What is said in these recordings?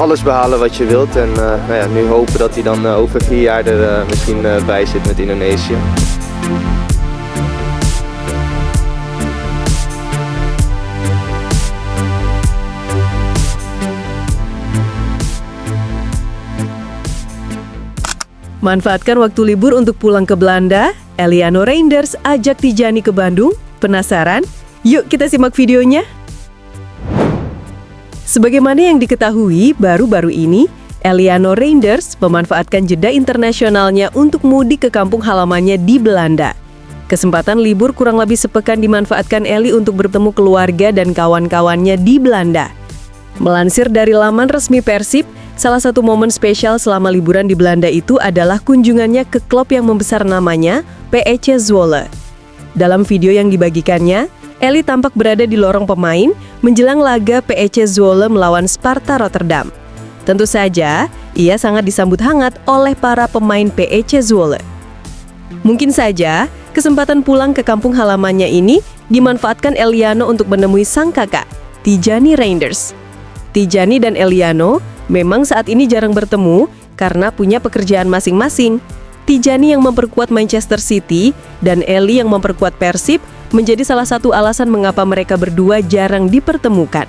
alles behalen wat je wilt. En nou ja, nu hopen dat hij dan over 4 jaar er misschien bij zit met Indonesië. Manfaatkan waktu libur untuk pulang ke Belanda, Eliano Reinders ajak Tijani ke Bandung. Penasaran? Yuk kita simak videonya. Sebagaimana yang diketahui, baru-baru ini, Eliano Reinders memanfaatkan jeda internasionalnya untuk mudik ke kampung halamannya di Belanda. Kesempatan libur kurang lebih sepekan dimanfaatkan Eli untuk bertemu keluarga dan kawan-kawannya di Belanda. Melansir dari laman resmi Persib, salah satu momen spesial selama liburan di Belanda itu adalah kunjungannya ke klub yang membesar namanya, PEC Zwolle. Dalam video yang dibagikannya, Eli tampak berada di lorong pemain menjelang laga PEC Zwolle melawan Sparta Rotterdam. Tentu saja, ia sangat disambut hangat oleh para pemain PEC Zwolle. Mungkin saja, kesempatan pulang ke kampung halamannya ini dimanfaatkan Eliano untuk menemui sang kakak, Tijani Reinders. Tijani dan Eliano memang saat ini jarang bertemu karena punya pekerjaan masing-masing. Tijani yang memperkuat Manchester City dan Eli yang memperkuat Persib menjadi salah satu alasan mengapa mereka berdua jarang dipertemukan.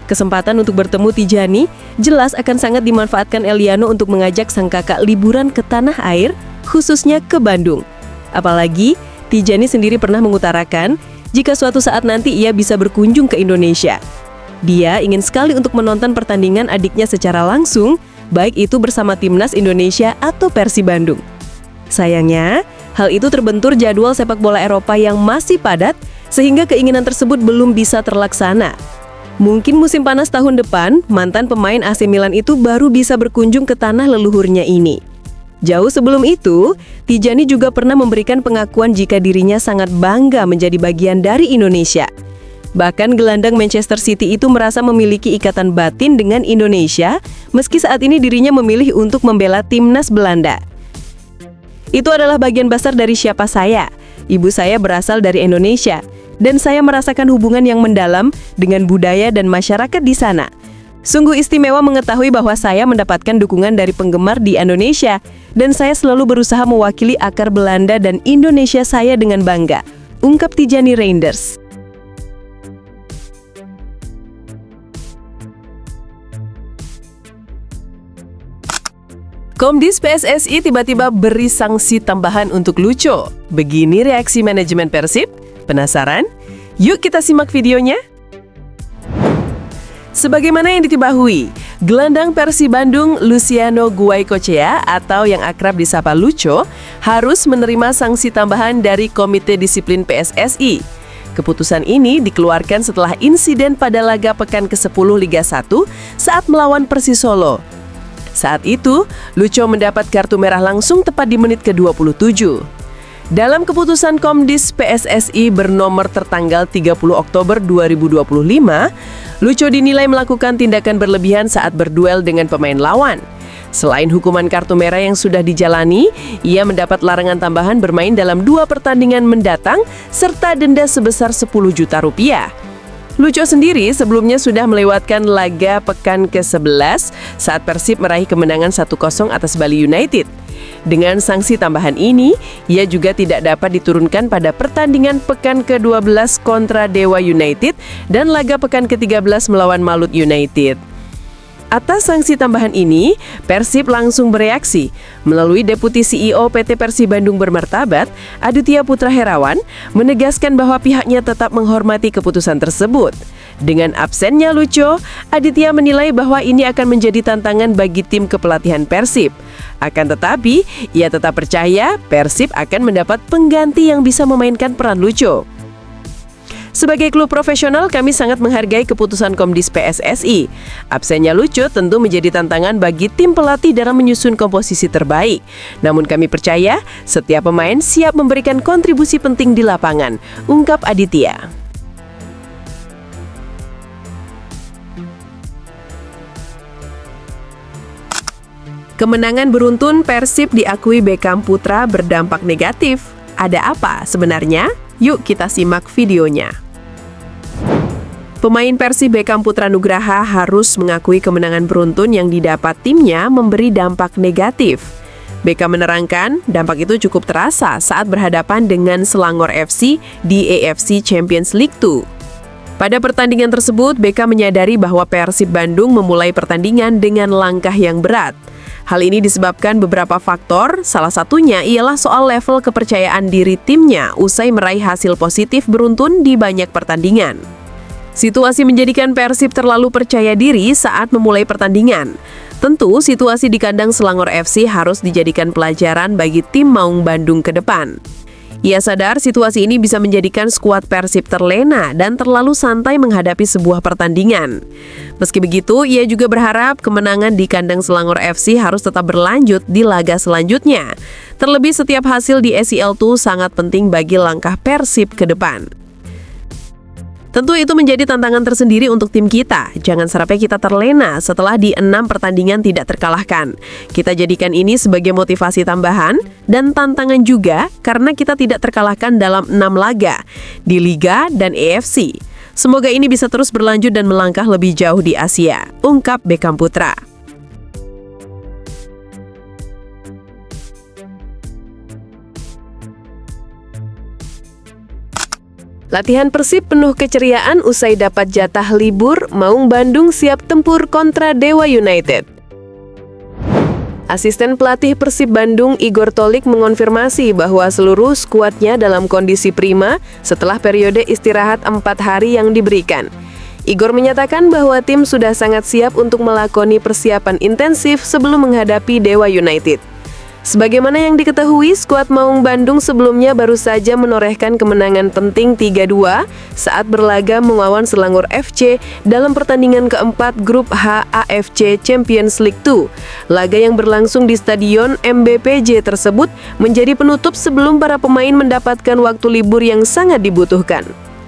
Kesempatan untuk bertemu Tijani jelas akan sangat dimanfaatkan Eliano untuk mengajak sang kakak liburan ke tanah air, khususnya ke Bandung. Apalagi, Tijani sendiri pernah mengutarakan jika suatu saat nanti ia bisa berkunjung ke Indonesia. Dia ingin sekali untuk menonton pertandingan adiknya secara langsung, baik itu bersama timnas Indonesia atau Persib Bandung. Sayangnya, hal itu terbentur jadwal sepak bola Eropa yang masih padat, sehingga keinginan tersebut belum bisa terlaksana. Mungkin musim panas tahun depan, mantan pemain AC Milan itu baru bisa berkunjung ke tanah leluhurnya ini. Jauh sebelum itu, Tijani juga pernah memberikan pengakuan jika dirinya sangat bangga menjadi bagian dari Indonesia. Bahkan gelandang Manchester City itu merasa memiliki ikatan batin dengan Indonesia, meski saat ini dirinya memilih untuk membela timnas Belanda. Itu adalah bagian besar dari siapa saya. Ibu saya berasal dari Indonesia, dan saya merasakan hubungan yang mendalam dengan budaya dan masyarakat di sana. Sungguh istimewa mengetahui bahwa saya mendapatkan dukungan dari penggemar di Indonesia, dan saya selalu berusaha mewakili akar Belanda dan Indonesia saya dengan bangga, ungkap Tijani Reinders. Komdis PSSI tiba-tiba beri sanksi tambahan untuk Lucho. Begini reaksi manajemen Persib? Penasaran? Yuk kita simak videonya. Sebagaimana yang diketahui, gelandang Persib Bandung Luciano Guaicochea atau yang akrab disapa Lucho harus menerima sanksi tambahan dari Komite Disiplin PSSI. Keputusan ini dikeluarkan setelah insiden pada laga pekan ke-10 Liga 1 saat melawan Persis Solo. Saat itu, Lucho mendapat kartu merah langsung tepat di menit ke-27. Dalam keputusan Komdis PSSI bernomor tertanggal 30 Oktober 2025, Lucho dinilai melakukan tindakan berlebihan saat berduel dengan pemain lawan. Selain hukuman kartu merah yang sudah dijalani, ia mendapat larangan tambahan bermain dalam 2 pertandingan mendatang serta denda sebesar 10 juta rupiah. Lucho sendiri sebelumnya sudah melewatkan laga pekan ke-11 saat Persib meraih kemenangan 1-0 atas Bali United. Dengan sanksi tambahan ini, ia juga tidak dapat diturunkan pada pertandingan pekan ke-12 kontra Dewa United dan laga pekan ke-13 melawan Malut United. Atas sanksi tambahan ini, Persib langsung bereaksi. Melalui Deputi CEO PT Persib Bandung Bermartabat, Aditya Putra Herawan, menegaskan bahwa pihaknya tetap menghormati keputusan tersebut. Dengan absennya Lucho, Aditya menilai bahwa ini akan menjadi tantangan bagi tim kepelatihan Persib. Akan tetapi, ia tetap percaya Persib akan mendapat pengganti yang bisa memainkan peran Lucho. Sebagai klub profesional, kami sangat menghargai keputusan Komdis PSSI. Absennya Lucho tentu menjadi tantangan bagi tim pelatih dalam menyusun komposisi terbaik. Namun kami percaya, setiap pemain siap memberikan kontribusi penting di lapangan, ungkap Aditya. Kemenangan beruntun Persib diakui Beckham Putra berdampak negatif. Ada apa sebenarnya? Yuk kita simak videonya. Pemain Persib Beckham Putra Nugraha harus mengakui kemenangan beruntun yang didapat timnya memberi dampak negatif. Beckham menerangkan, dampak itu cukup terasa saat berhadapan dengan Selangor FC di AFC Champions League 2. Pada pertandingan tersebut, Beckham menyadari bahwa Persib Bandung memulai pertandingan dengan langkah yang berat. Hal ini disebabkan beberapa faktor, salah satunya ialah soal level kepercayaan diri timnya usai meraih hasil positif beruntun di banyak pertandingan. Situasi menjadikan Persib terlalu percaya diri saat memulai pertandingan. Tentu, situasi di kandang Selangor FC harus dijadikan pelajaran bagi tim Maung Bandung ke depan. Ia sadar situasi ini bisa menjadikan skuad Persib terlena dan terlalu santai menghadapi sebuah pertandingan. Meski begitu, ia juga berharap kemenangan di kandang Selangor FC harus tetap berlanjut di laga selanjutnya. Terlebih setiap hasil di SEL 2 sangat penting bagi langkah Persib ke depan. Tentu itu menjadi tantangan tersendiri untuk tim kita. Jangan sampai kita terlena setelah di 6 pertandingan tidak terkalahkan. Kita jadikan ini sebagai motivasi tambahan dan tantangan juga karena kita tidak terkalahkan dalam 6 laga di Liga dan AFC. Semoga ini bisa terus berlanjut dan melangkah lebih jauh di Asia, ungkap Beckham Putra. Latihan Persib penuh keceriaan usai dapat jatah libur, Maung Bandung siap tempur kontra Dewa United. Asisten pelatih Persib Bandung Igor Tolik mengonfirmasi bahwa seluruh skuadnya dalam kondisi prima setelah periode istirahat 4 hari yang diberikan. Igor menyatakan bahwa tim sudah sangat siap untuk melakoni persiapan intensif sebelum menghadapi Dewa United. Sebagaimana yang diketahui, skuad Maung Bandung sebelumnya baru saja menorehkan kemenangan penting 3-2 saat berlaga melawan Selangor FC dalam pertandingan keempat Grup H AFC Champions League 2. Laga yang berlangsung di Stadion MBPJ tersebut menjadi penutup sebelum para pemain mendapatkan waktu libur yang sangat dibutuhkan.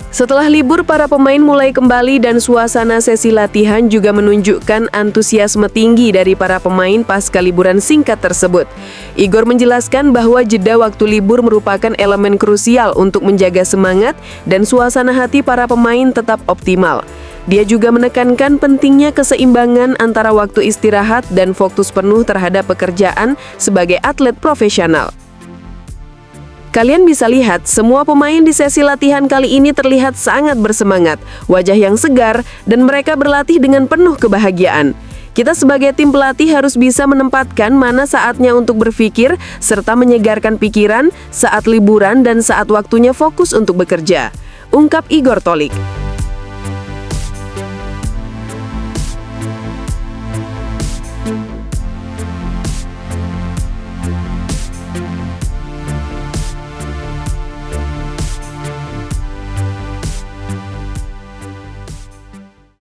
Setelah libur, para pemain mulai kembali dan suasana sesi latihan juga menunjukkan antusiasme tinggi dari para pemain pasca liburan singkat tersebut. Igor menjelaskan bahwa jeda waktu libur merupakan elemen krusial untuk menjaga semangat dan suasana hati para pemain tetap optimal. Dia juga menekankan pentingnya keseimbangan antara waktu istirahat dan fokus penuh terhadap pekerjaan sebagai atlet profesional. Kalian bisa lihat, semua pemain di sesi latihan kali ini terlihat sangat bersemangat, wajah yang segar, dan mereka berlatih dengan penuh kebahagiaan. Kita sebagai tim pelatih harus bisa menempatkan mana saatnya untuk berpikir, serta menyegarkan pikiran saat liburan dan saat waktunya fokus untuk bekerja, ungkap Igor Tolik.